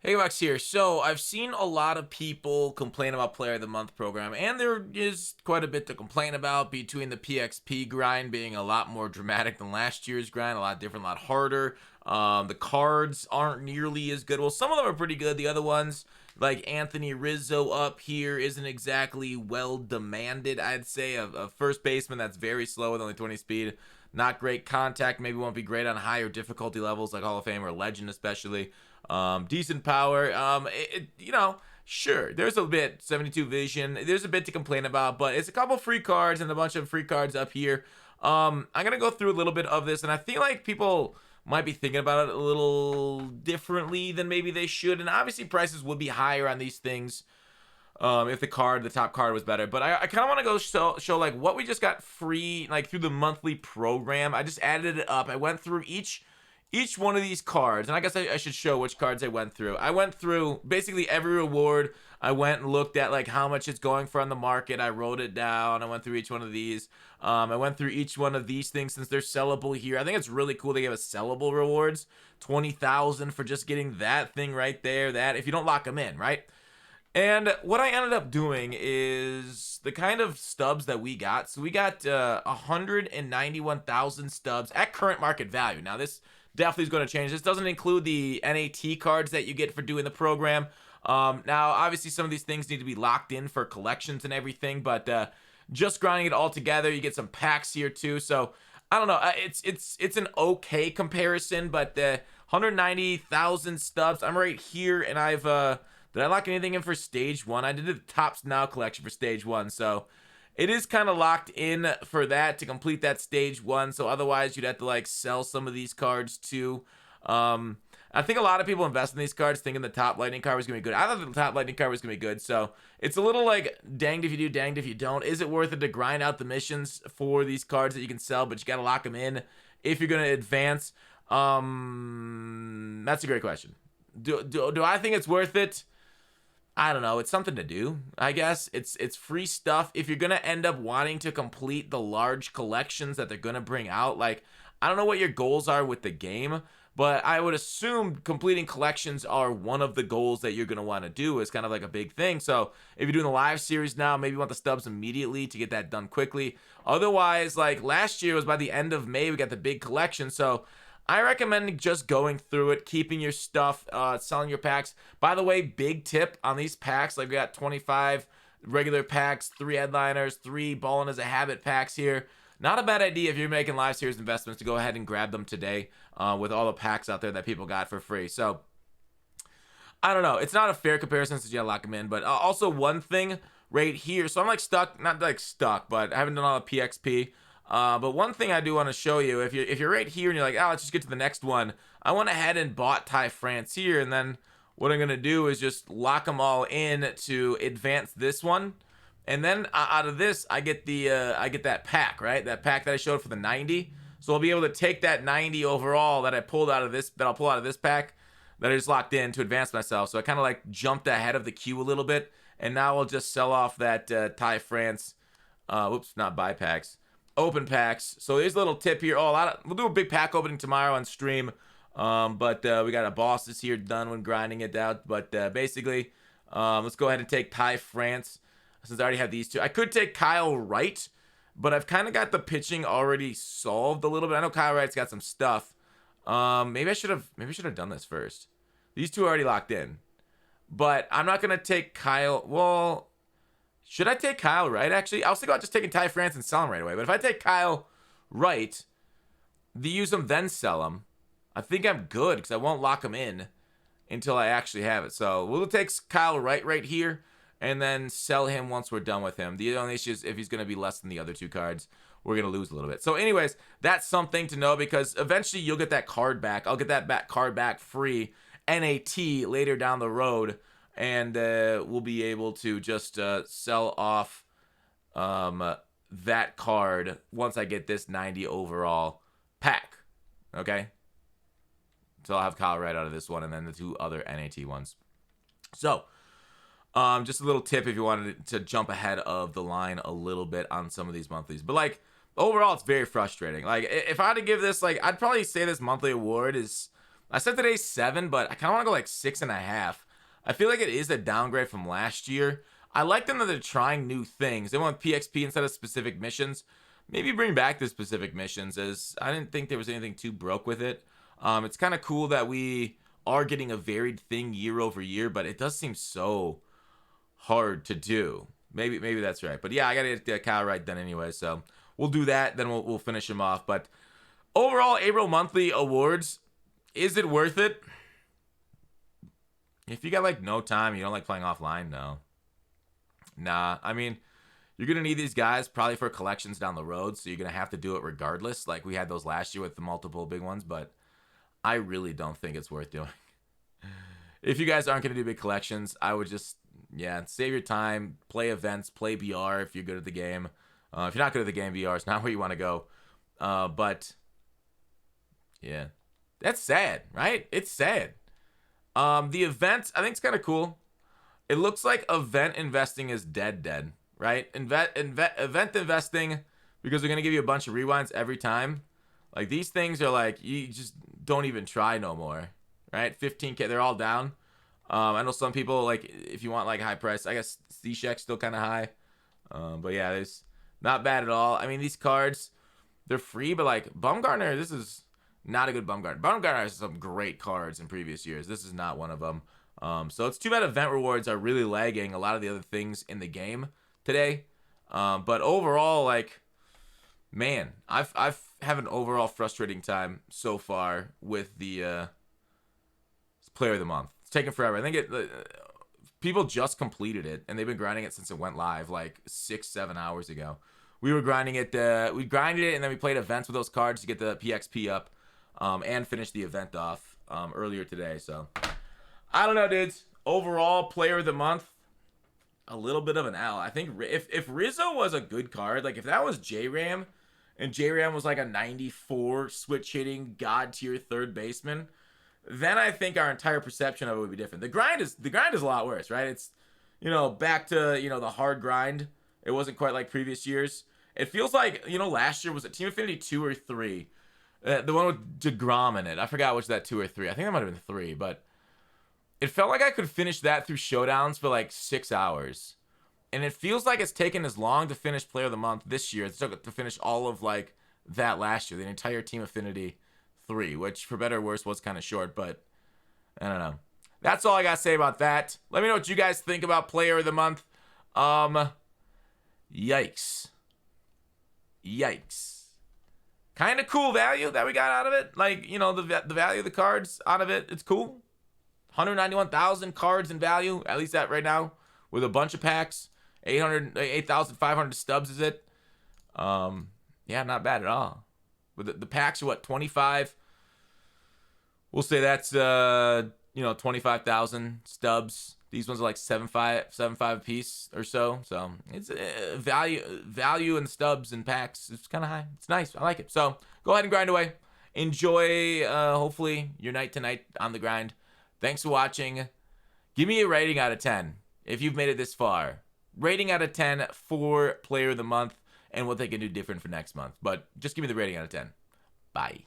Hey, Gutfoxx here. So I've seen a lot of people complain about Player of the Month program, and there is quite a bit to complain about between the PXP grind being a lot more dramatic than last year's grind, a lot different, a lot harder. The cards aren't nearly as good. Well, some of them are pretty good. The other ones, like Anthony Rizzo up here, isn't exactly well demanded, I'd say. A first baseman that's very slow with only 20 speed. Not great contact, maybe won't be great on higher difficulty levels like Hall of Fame or Legend especially. Decent power. Sure, there's a bit 72 vision. There's a bit to complain about, but it's a couple free cards and a bunch of free cards up here. I'm gonna go through a little bit of this, and I feel like people might be thinking about it a little differently than maybe they should. And obviously, prices would be higher on these things if the top card was better. But I kind of want to go show like what we just got free like through the monthly program. I just added it up. I went through each one of these cards, and I guess I should show which cards I went through. I went through basically every reward. I went and looked at like how much it's going for on the market. I wrote it down. I went through each one of these. I went through each one of these things since they're sellable here. I think it's really cool they give us sellable rewards, 20,000 for just getting that thing right there. That if you don't lock them in, right? And what I ended up doing is the kind of stubs that we got. So we got 191,000 stubs at current market value. Now this definitely is going to change. This doesn't include the NAT cards that you get for doing the program. Now, obviously, some of these things need to be locked in for collections and everything, but just grinding it all together, you get some packs here too. So I don't know. It's an okay comparison, but 190,000 stubs. I'm right here, and did I lock anything in for stage one? I did the Tops Now collection for stage one, so it is kind of locked in for that to complete that stage one. So otherwise, you'd have to like sell some of these cards too. I think a lot of people invest in these cards thinking the top lightning card was gonna be good. I thought the top lightning card was gonna be good, so it's a little like danged if you do, danged if you don't. Is it worth it to grind out the missions for these cards that you can sell, but you gotta lock them in if you're gonna advance? That's a great question. Do I think it's worth it? I don't know. It's something to do, I guess. It's free stuff. If you're gonna end up wanting to complete the large collections that they're gonna bring out, like I don't know what your goals are with the game, but I would assume completing collections are one of the goals that you're gonna want to do. Is kind of like a big thing. So if you're doing the live series now, maybe you want the stubs immediately to get that done quickly. Otherwise, like last year was by the end of May we got the big collection, so I recommend just going through it, keeping your stuff, selling your packs. By the way, big tip on these packs, like we got 25 regular packs, 3 headliners, 3 Ballin' as a Habit packs here. Not a bad idea if you're making live series investments to go ahead and grab them today with all the packs out there that people got for free. So, I don't know. It's not a fair comparison since you gotta lock them in. But also one thing right here. So I'm like stuck, not like stuck, but I haven't done all the PXP. But one thing I do want to show you, if you're right here and you're like, oh, let's just get to the next one. I went ahead and bought Ty France here, and then what I'm gonna do is just lock them all in to advance this one, and then out of this I get I get that pack, right? That pack that I showed for the 90. So I'll be able to take that 90 overall that I pulled out of this, that I'll pull out of this pack that I just locked in to advance myself. So I kind of like jumped ahead of the queue a little bit, and now I'll just sell off that Ty France. Whoops, not buy packs. Open packs. So there's a little tip here. We'll do a big pack opening tomorrow on stream. But we got a bosses here done when grinding it out. But basically, let's go ahead and take Ty France since I already have these two. I could take Kyle Wright, but I've kind of got the pitching already solved a little bit. I know Kyle Wright's got some stuff. Maybe I should have done this first. These two are already locked in, but I'm not gonna take Kyle. Well, should I take Kyle Wright, actually? I was thinking about just taking Ty France and sell him right away. But if I take Kyle Wright, use him, then sell him, I think I'm good because I won't lock him in until I actually have it. So we'll take Kyle Wright right here and then sell him once we're done with him. The only issue is if he's going to be less than the other two cards, we're going to lose a little bit. So anyways, that's something to know because eventually you'll get that card back. I'll get that card back free, NAT, later down the road. And we'll be able to just sell off that card once I get this 90 overall pack. Okay? So I'll have Kyle right out of this one and then the 2 other NAT ones. So, just a little tip if you wanted to jump ahead of the line a little bit on some of these monthlies. But, like, overall, it's very frustrating. Like, if I had to give this, like, I'd probably say this monthly award is I said today's 7, but I kind of want to go like 6.5. I feel like it is a downgrade from last year. I like them that they're trying new things. They went with PXP instead of specific missions. Maybe bring back the specific missions, as I didn't think there was anything too broke with it. It's kind of cool that we are getting a varied thing year over year, but it does seem so hard to do. Maybe that's right. But yeah, I gotta get Kyle right then anyway, so we'll do that. Then we'll finish him off. But overall, April monthly awards, is it worth it? If you got like no time, you don't like playing offline, no. Nah, I mean, you're going to need these guys probably for collections down the road, so you're going to have to do it regardless. Like we had those last year with the multiple big ones, but I really don't think it's worth doing. If you guys aren't going to do big collections, I would just, yeah, save your time, play events, play BR if you're good at the game. If you're not good at the game, BR is not where you want to go. But, yeah, that's sad, right? It's sad. The event, I think it's kind of cool. It looks like event investing is dead, right? Event investing, because they're going to give you a bunch of rewinds every time. Like, these things are like, you just don't even try no more, right? 15K, they're all down. I know some people, like, if you want, like, high price, I guess C-Check's still kind of high. But, yeah, it's not bad at all. I mean, these cards, they're free, but, like, Bumgarner, this is not a good Bumgarner. Bumgarner has some great cards in previous years. This is not one of them. So it's too bad event rewards are really lagging a lot of the other things in the game today. But overall, like, man, I've have an overall frustrating time so far with the player of the month. It's taken forever. I think people just completed it, and they've been grinding it since it went live, like 6-7 hours ago. We were grinding it. We grinded it, and then we played events with those cards to get the PXP up, and finish the event off earlier today. So I don't know, dudes. Overall, player of the month, a little bit of an L. I think if Rizzo was a good card, like if that was J-Ram, and J-Ram was like a 94 switch hitting god tier third baseman, then I think our entire perception of it would be different. The grind is a lot worse, right? It's, back to, the hard grind. It wasn't quite like previous years. It feels like, last year, was it Team Affinity 2 or 3? The one with DeGrom in it. I forgot which that 2 or 3. I think that might have been 3, but it felt like I could finish that through showdowns for like 6 hours. And it feels like it's taken as long to finish Player of the Month this year as it took to finish all of like that last year, the entire Team Affinity 3, which for better or worse was kind of short, but I don't know. That's all I got to say about that. Let me know what you guys think about Player of the Month. Yikes. Kind of cool value that we got out of it. Like, the value of the cards out of it, it's cool. 191,000 cards in value, at least that right now, with a bunch of packs. 8,500 stubs is it. Yeah, not bad at all. But the packs are what, 25? We'll say that's 25,000 stubs. These ones are like 7.5 a piece or so. So it's value in stubs and packs. It's kind of high. It's nice. I like it. So go ahead and grind away. Enjoy, hopefully, your night tonight on the grind. Thanks for watching. Give me a rating out of 10 if you've made it this far. Rating out of 10 for Player of the Month and what they can do different for next month. But just give me the rating out of 10. Bye.